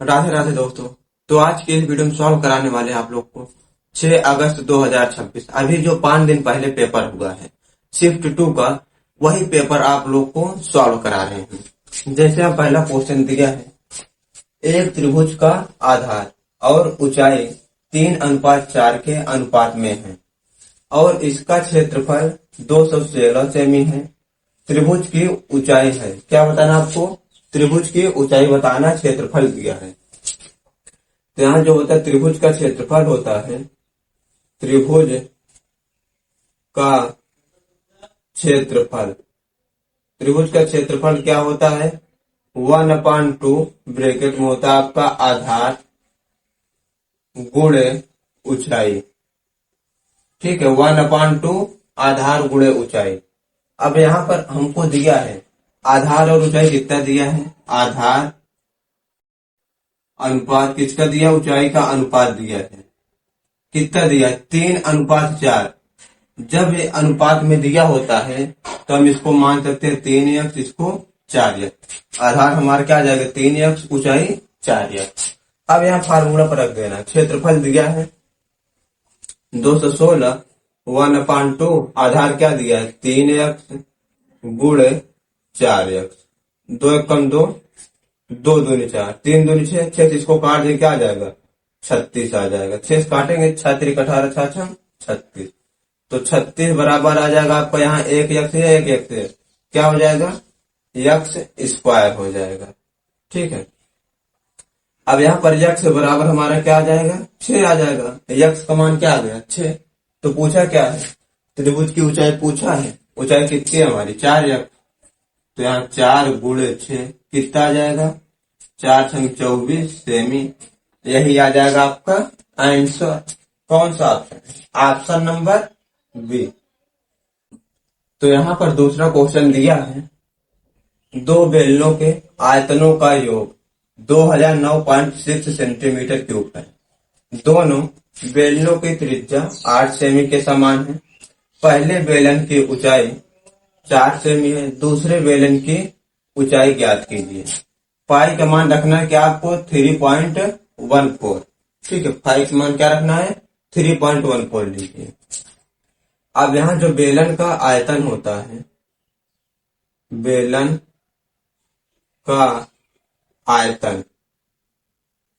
राधे राधे दोस्तों। तो आज के इस वीडियो में सॉल्व कराने वाले हैं आप लोग को 6 अगस्त 2026 अभी जो 5 दिन पहले पेपर हुआ है शिफ्ट 2 का, वही पेपर आप लोग को सॉल्व करा रहे हैं। जैसे आप पहला क्वेश्चन दिया है, एक त्रिभुज का आधार और ऊंचाई 3:4 के अनुपात में है और इसका क्षेत्रफल 216 सेमी है। त्रिभुज की ऊंचाई है, क्या बताना आपको? त्रिभुज की ऊंचाई बताना, क्षेत्रफल दिया है। तो यहाँ जो होता है त्रिभुज का क्षेत्रफल होता है, त्रिभुज का क्षेत्रफल, त्रिभुज का क्षेत्रफल क्या होता है? 1/2 ब्रैकेट में होता है आपका आधार गुणे ऊंचाई। ठीक है, 1/2 आधार गुणे ऊंचाई। अब यहाँ पर हमको दिया है आधार और ऊंचाई कितना दिया है? आधार अनुपात किसका दिया? ऊंचाई का अनुपात दिया है। कितना दिया है? 3:4। जब ये अनुपात में दिया होता है तो हम इसको मान सकते हैं 3x, इसको 4x। आधार हमारा क्या आ जाएगा? 3x, ऊंचाई 4x। अब यहाँ फार्मूला पर रख देना। क्षेत्रफल दिया है 216, 1/2 आधार क्या दिया है? 3x गुणे 4x। 2 1 कम 2, 2 दूनी 4, 3 दूनी 6, 6 इसको काट दे क्या आ जाएगा? 36 आ जाएगा। 6 काटेंगे 6 3 18 6 36। तो 36 बराबर आ जाएगा आपका यहाँ एक यक्ष है, एक यक्ष है, क्या हो जाएगा? यक्ष स्क्वायर हो जाएगा। ठीक है, अब यहाँ पर यक्ष बराबर हमारा क्या आ जाएगा? 6 आ जाएगा। यक्ष का मान क्या आ गया? 6। तो पूछा क्या है? त्रिभुज की ऊंचाई पूछा है। ऊंचाई कितनी है हमारी? 4x। तो यहाँ 4 गुणे 6 कितना आ जाएगा? 4 × 24 सेमी। यही आ जाएगा आपका आंसर। कौन सा ऑप्शन? Option number B. तो यहाँ पर दूसरा क्वेश्चन दिया है, दो बेलनों के आयतनों का योग 2009.6 सेंटीमीटर क्यूब है। दोनों बेलनों की त्रिज्या 8 सेमी के समान है। पहले बेलन की ऊंचाई 4 सेमी है, दूसरे बेलन की ऊंचाई ज्ञात कीजिए। पाई का मान रखना है क्या आपको? 3.14। ठीक है, पाई का मान क्या रखना है? 3.14 लीजिए। अब यहाँ जो बेलन का आयतन होता है, बेलन का आयतन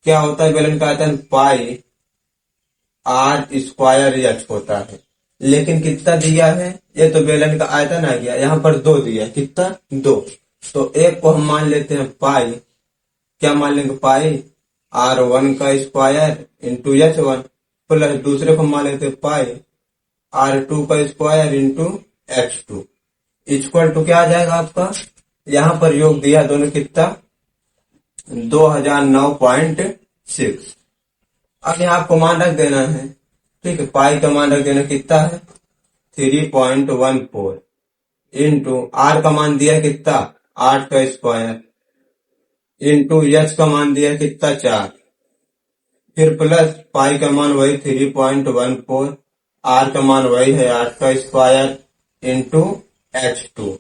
क्या होता है? बेलन का आयतन पाई r² होता है। लेकिन कितना दिया है? ये तो बेलन का आयतन आ गया, यहाँ पर 2 दिया है। कितना? 2। तो एक को हम मान लेते हैं पाई, क्या मान लेंगे? पाई r1² इंटू h1 प्लस दूसरे को मान लेते हैं पाई r2² into h2 equal to क्या आ जाएगा आपका? यहाँ पर योग दिया दोनों कितना? 2009.6। अब यहाँ आपको मान रख देना है। ठीक है, पाई का मान रख देना कितना है? 3.14 इंटू आर का मान दिया कितना? 8² इंटू एच का मान दिया कितना? 4, फिर प्लस पाई का मान वही 3.14, आर का मान वही है 8² इंटू h2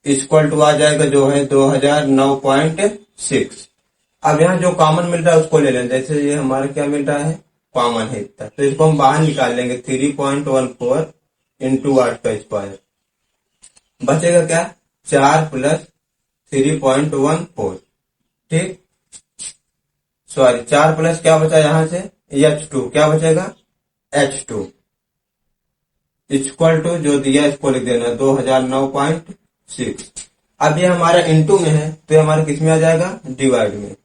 इक्वल टू आ जाएगा जो है 2009.6। अब यहाँ जो कॉमन मिल रहा है उसको ले लें। जैसे ये हमारा क्या मिल रहा है? कॉमन है इतना, तो इसको हम बाहर निकाल लेंगे। 3.14 इंटू 8²। बचेगा क्या? 4 प्लस 3.14। ठीक, सॉरी 4 प्लस क्या बचा यहाँ से? h2 क्या बचेगा? h2 इक्वल टू जो दिया इसको लिख देना 2009.6। अब ये हमारा इंटू में है तो ये हमारा किस में आ जाएगा? डिवाइड में।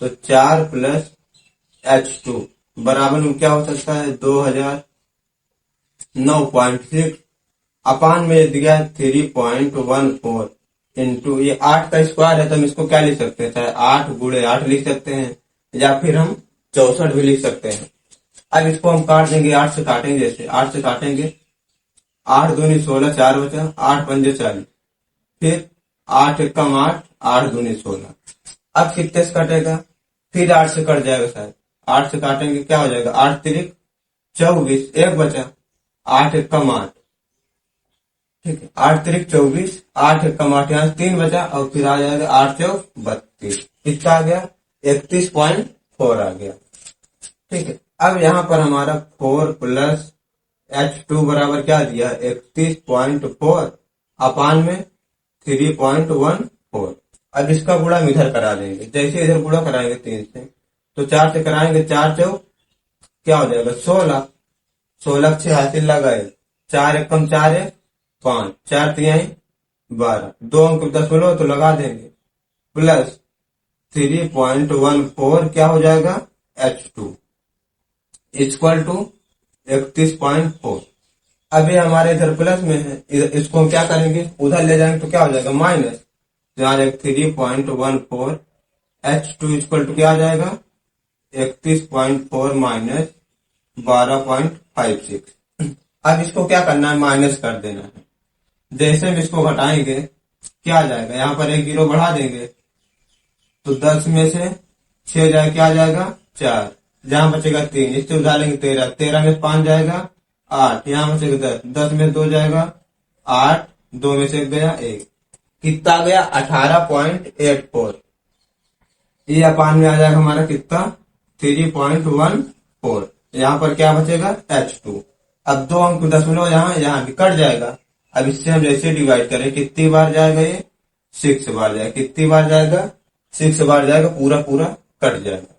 तो 4 प्लस h2 बराबर में क्या हो सकता है? 2009.6 अपान में दिया 3.14 इंटू ये 8 का स्क्वायर है तो हम इसको क्या लिख सकते हैं? चाहे 8 गुणे 8 लिख सकते हैं या फिर हम 64 भी लिख सकते हैं। अब इसको हम काट देंगे, 8 से काटेंगे। जैसे 8 से काटेंगे, 8 दूनी 16, 4 बचा, 8 पंजे 40, फिर 8 एकम 8, 8 दूनी 16। अब कितने से कटेगा? फिर 8 से कट जाएगा शायद। 8 से काटेंगे क्या हो जाएगा? 8 तिरिक 24, एक बचा, 8 एकम 8। ठीक है, 8 तिरिक 24, 8 एकम 8, यहाँ 3 बचा और फिर आ जाएगा 8 चौक 32। कितना आ गया? 31.4 आ गया। ठीक है, अब यहाँ पर हमारा 4 प्लस H2 बराबर क्या दिया, 31.4 अपान में 3.14। अब इसका गुणा हम इधर करा देंगे, जैसे इधर गुणा कराएंगे 3 से, तो 4 से कराएंगे, 4 चौक क्या हो जाएगा 16, 16 से हासिल लगाए, 4 एकम 4 है 5, 4 तिहाई 12, 2 अंक 10 तो लगा देंगे, प्लस 3.14 क्या हो जाएगा H2 इक्वल टू 31.4। अभी हमारे इधर प्लस में है, इसको हम क्या करेंगे, उधर ले जाएंगे तो क्या हो जाएगा माइनस, जहाँ 3.14 H2 इक्वल टू क्या आ जाएगा 31.4 माइनस 12.56। अब इसको क्या करना है, माइनस कर देना है। जैसे हम इसको घटाएंगे क्या आ जाएगा, यहाँ पर एक जीरो बढ़ा देंगे तो 10 में से 6 जाए क्या आ जाएगा 4, जहां बचेगा 3, इससे उधारेंगे 13, 13 में 5 जाएगा 8, यहाँ बचेगा 10, 10 में 2 जाएगा 8, 2 में से 1 गया 1, कितना गया 18.84। ये अपान में आ जाएगा हमारा कितना 3.14। यहाँ पर क्या बचेगा H2। अब 2 अंक 10 यहाँ भी कट जाएगा। अब इससे हम जैसे डिवाइड करें कितनी बार जाएगा, ये 6 बार जाएगा, कितनी बार जाएगा 6 बार जाएगा, पूरा पूरा कट जाएगा।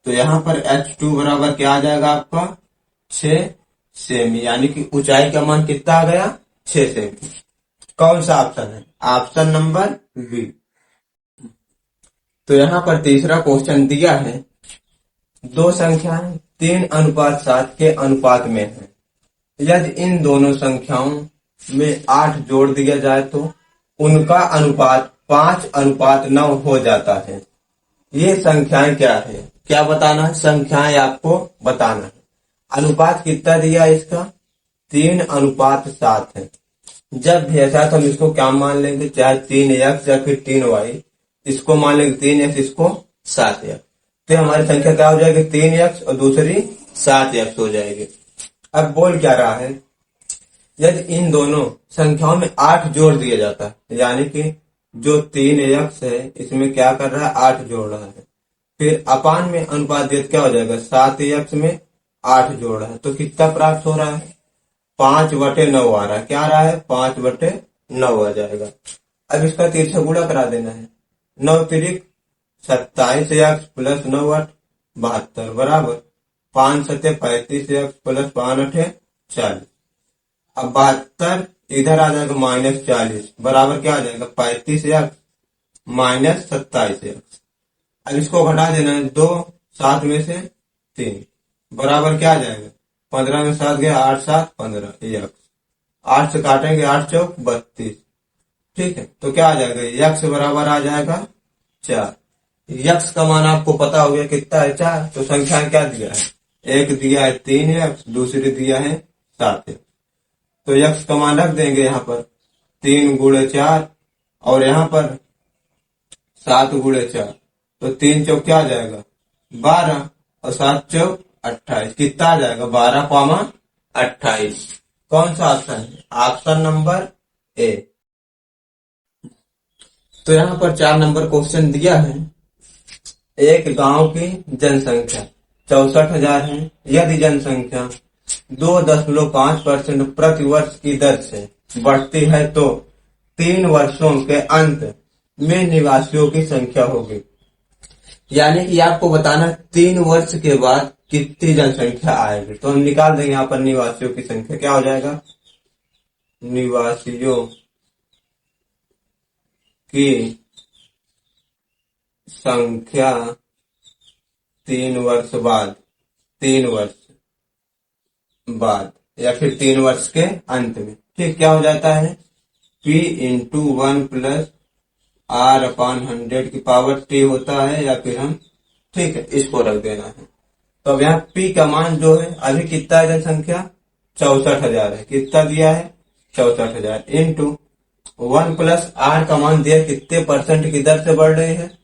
तो यहाँ पर H2 बराबर क्या आ जाएगा आपका 6 सेमी, यानी कि ऊंचाई का मान कितना आ गया 6 सेमी। कौन सा ऑप्शन है, ऑप्शन नंबर बी। तो यहाँ पर तीसरा क्वेश्चन दिया है, दो संख्याएं 3:7 के अनुपात में है, यदि इन दोनों संख्याओं में 8 जोड़ दिया जाए तो उनका अनुपात 5:9 हो जाता है। ये संख्याएं क्या है, क्या बताना है, संख्याएं आपको बताना है। अनुपात कितना दिया है इसका 3:7 है। जब भी ऐसा तो हम इसको क्या मान लेंगे, चाहे 3x या फिर 3y, इसको मान लेंगे 3x, इसको 7x, तो हमारी संख्या क्या हो जाएगी 3x और दूसरी 7x हो जाएगी। अब बोल क्या रहा है, यदि इन दोनों संख्याओं में 8 जोड़ दिया जाता है, यानी कि जो 3x है इसमें क्या कर रहा है 8 जोड़ रहा है, फिर अपान में अनुपात क्या हो जाएगा 7x में 8 जोड़ रहा है, तो कितना प्राप्त हो रहा है 5/9 आ रहा है। क्या आ रहा है 5/9 आ जाएगा। अब इसका 3 से गुणा करा देना है, 9 तिरिक 27x प्लस 9 8 72 बराबर 5 7 35x प्लस 5 8 40। अब 72 इधर आ जाएगा -40 बराबर क्या आ जाएगा 35x माइनस 27x। अब इसको घटा देना है, 2 7 में से 3 बराबर क्या आ जाएगा 15 में 7 गया 8 7 15 x, 8 से काटेंगे 8 चौक 32। ठीक है, तो क्या आ जाएगा x बराबर आ जाएगा 4। x का मान आपको पता हो गया कितना है 4। तो संख्या क्या दिया है, एक दिया है 3x, दूसरी दिया है 7x। तो x का मान रख देंगे यहाँ पर 3 गुणे 4 और यहाँ पर 7 गुणे 4, तो 3 चौक क्या आ जाएगा 12 और 7 चौक 28, कितना आ जाएगा 12,28। कौन सा ऑप्शन है, ऑप्शन नंबर ए। तो यहाँ पर 4 नंबर क्वेश्चन दिया है, एक गांव की जनसंख्या 64,000 है, यदि जनसंख्या 2.5% प्रति वर्ष की दर से बढ़ती है तो 3 वर्षों के अंत में निवासियों की संख्या होगी। यानी कि आपको बताना 3 वर्ष के बाद कितनी जनसंख्या आएगी। तो हम निकाल देंगे यहाँ पर निवासियों की संख्या, क्या हो जाएगा निवासियों की संख्या 3 वर्ष बाद, 3 वर्ष बाद या फिर 3 वर्ष के अंत में, ठीक क्या हो जाता है P इंटू 1 प्लस R/100 की पावर T होता है, या फिर हम ठीक है इसको रख देना है। तो अब यहाँ P का मान जो है अभी कितना है जनसंख्या 64,000 है, कितना दिया है 64,000 इंटू 1 प्लस R का मान दिया कितने परसेंट की दर से बढ़ रही है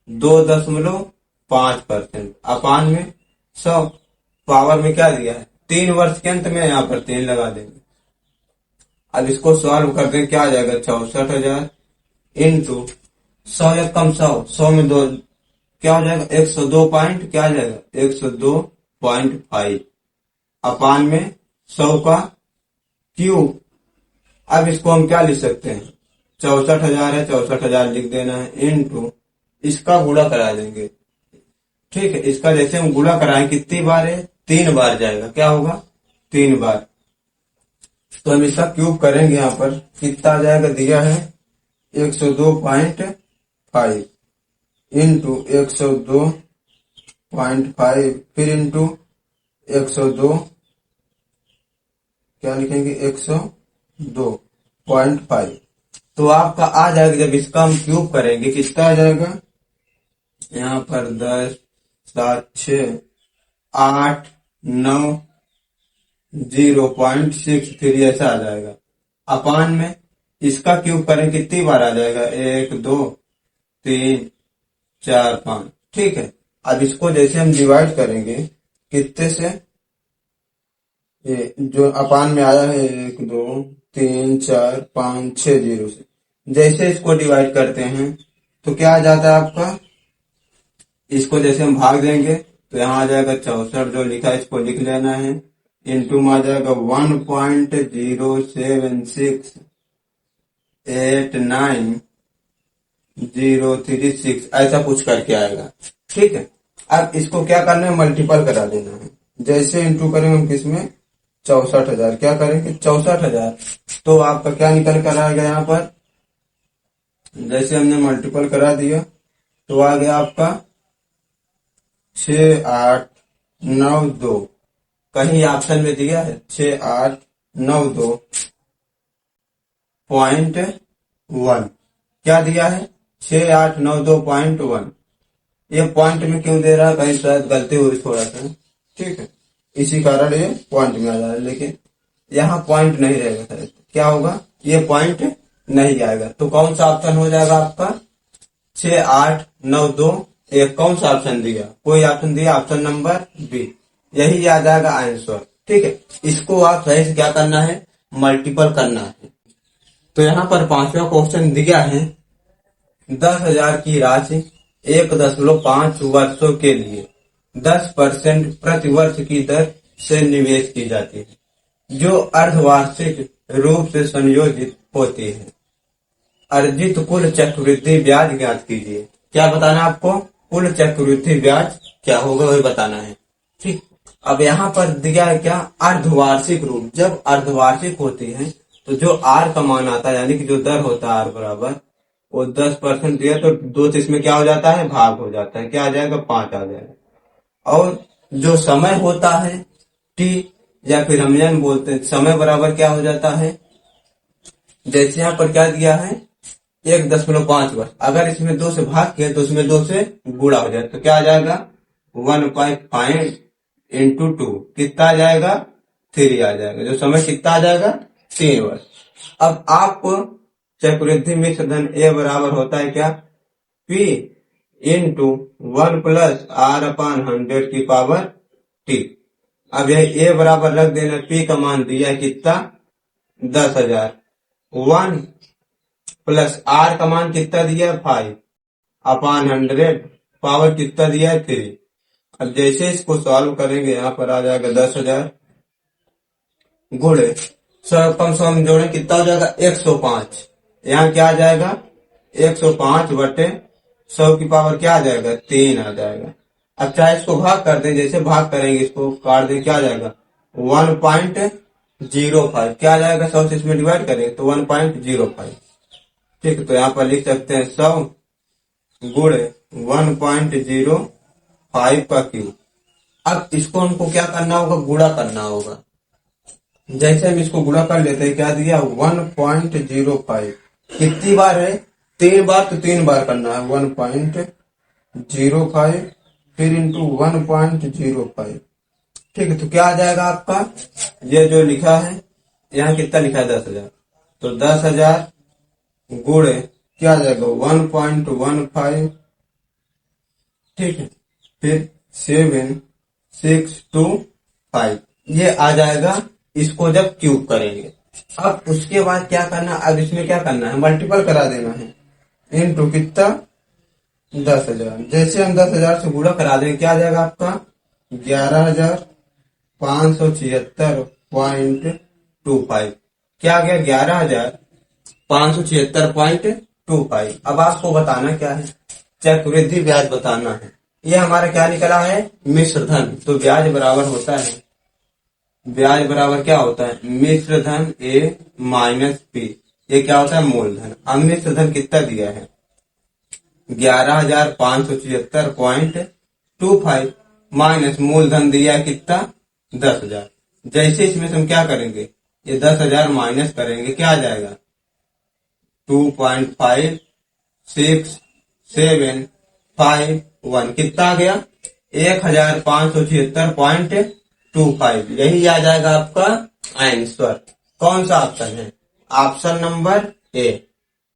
2.5% अपान में 100 पावर में क्या दिया है 3 वर्ष के अंत में, यहाँ पर 3 लगा देंगे। अब इसको सॉल्व करते हैं, क्या आ जाएगा 64,000 इंटू 100 या कम 100 में 2 क्या हो जाएगा 102 पॉइंट क्या आ जाएगा 102.5 अपान में 100 का क्यूब। अब इसको हम क्या लिख सकते हैं 64,000 है 64,000 लिख देना है इनटू इसका गुणा करा देंगे। ठीक है, इसका जैसे हम गुणा कराएं कितनी बार है 3 बार जाएगा, क्या होगा 3 बार। तो हम इसका क्यूब करेंगे, यहाँ पर कितना आ जाएगा दिया है 102.5 इंटू 102.5 फिर इंटू 102 क्या लिखेंगे 102.5। तो आपका आ जाएगा, जब इसका हम क्यूब करेंगे किसका आ जाएगा यहाँ पर 10 7 6 8 9 0.63 ऐसा आ जाएगा। अपान में इसका क्यूब करें कितनी बार आ जाएगा 1 2 3 4 5। ठीक है, अब इसको जैसे हम डिवाइड करेंगे कितने से, ये जो अपान में आया है 1 2 3 4 5 6 0 से, जैसे इसको डिवाइड करते हैं तो क्या आ जाता है आपका, इसको जैसे हम भाग देंगे तो यहाँ आ जाएगा 64 जो लिखा है इसको लिख लेना है, इंटू में आ जाएगा 1.07689 ऐसा कुछ करके आएगा। ठीक है, अब इसको क्या करना है मल्टीपल करा देना है। जैसे इंटू करेंगे हम किसमें 64,000, क्या करेंगे 64,000, तो आपका क्या निकल कर आएगा यहाँ पर, जैसे हमने मल्टीपल करा दिया तो आ गया आपका 6892, कहीं ऑप्शन में दिया है 6892.1, क्या दिया है 6892.1। ये पॉइंट में क्यों दे रहा है, कहीं शायद गलती हुई थोड़ा सा। ठीक है, इसी कारण ये पॉइंट में आ जा रहा है, लेकिन यहाँ पॉइंट नहीं रहेगा शायद, क्या होगा ये पॉइंट नहीं आएगा। तो कौन सा ऑप्शन हो जाएगा आपका 6892। एक कौन सा ऑप्शन दिया, कोई ऑप्शन दिया, ऑप्शन नंबर बी, यही आ जाएगा आंसर। ठीक है, इसको आप सही से क्या करना है मल्टीपल करना है। तो यहाँ पर 5वां क्वेश्चन दिया है 10,000 की राशि 1.5 वर्षों के लिए 10% प्रति वर्ष की दर से निवेश की जाती है, जो अर्धवार्षिक रूप से संयोजित होती है। अर्जित कुल चक्रवृद्धि ब्याज ज्ञात कीजिए। क्या बताना है आपको, कुल चक्रवृद्धि ब्याज क्या होगा वही बताना है। ठीक, अब यहाँ पर दिया है क्या अर्धवार्षिक रूप, जब अर्धवार्षिक होती है तो जो आर का मान आता है यानी कि जो दर होता है आर बराबर वो 10% दिया तो 2 से इसमें क्या हो जाता है भाग हो जाता है, क्या आ जाएगा 5 आ जाएगा। और जो समय होता है टी या फिर हम यह बोलते हैं समय बराबर क्या हो जाता है, जैसे यहाँ पर क्या दिया है 1.5 वर्ष, अगर इसमें 2 से भाग किया तो उसमें 2 से गुणा हो जाए तो क्या आ जाएगा 1.5 इंटू 2 कितना आ जाएगा 3 आ जाएगा, जो समय कितना आ जाएगा 3 वर्ष। अब आपको चक्रवृद्धि मिश्र धन ए बराबर होता है क्या P इंटू 1 प्लस R अपान 100 की पावर T। अब यह ए बराबर रख देना, P का मान दिया है कितना 10,000, 1 प्लस R का मान कितना दिया 5 अपान 100 पावर कितना दिया है 3। अब जैसे इसको सॉल्व करेंगे यहाँ पर आ जाएगा 10,000 गुणे कम से कम जोड़े कितना हो जाएगा 105, यहाँ क्या आ जाएगा 105 बटे 100 की पावर क्या आ जाएगा 3 आ जाएगा। अब चाहे इसको भाग कर दें, जैसे भाग करेंगे इसको काट दें क्या आ जाएगा 1.05, क्या आ जाएगा 100 से इसमें डिवाइड करें तो 1.05। ठीक है, तो यहाँ पर लिख सकते हैं 100 गुणे 1.05 का क्यूब। अब इसको हमको क्या करना होगा गुणा करना होगा, जैसे हम इसको गुणा कर लेते हैं क्या दिया 1.05 कितनी बार है 3 बार, तो 3 बार करना है 1.05 फिर इंटू 1.05। ठीक है, तो क्या आ जाएगा आपका ये जो लिखा है यहाँ कितना लिखा है 10,000, तो 10,000 गुणे क्या आ जाएगा 1.15। ठीक है, फिर 7625 ये आ जाएगा, इसको जब क्यूब करेंगे। अब उसके बाद क्या करना, अब इसमें क्या करना है मल्टीपल करा देना है, इनटू कितना 10,000। जैसे हम 10,000 से गुणा करा दें क्या आ जाएगा आपका 11,576.25। क्या आ गया 11,576.25। अब आपको बताना क्या है, चक्रवृद्धि ब्याज बताना है। ये हमारा क्या निकला है मिश्र धन। तो ब्याज बराबर होता है, ब्याज बराबर क्या होता है मिश्र धन ए माइनस पी। ये क्या होता है मूलधन। अब मिश्र धन कितना दिया है 11,576.25 माइनस मूलधन दिया है कितना 10,000। जैसे इसमें से हम क्या करेंगे ये 10,000 माइनस करेंगे क्या आ जाएगा 2.5671 कितना आ गया 1,576.25। यही आ जाएगा आपका आंसर। कौन सा ऑप्शन है ऑप्शन नंबर ए।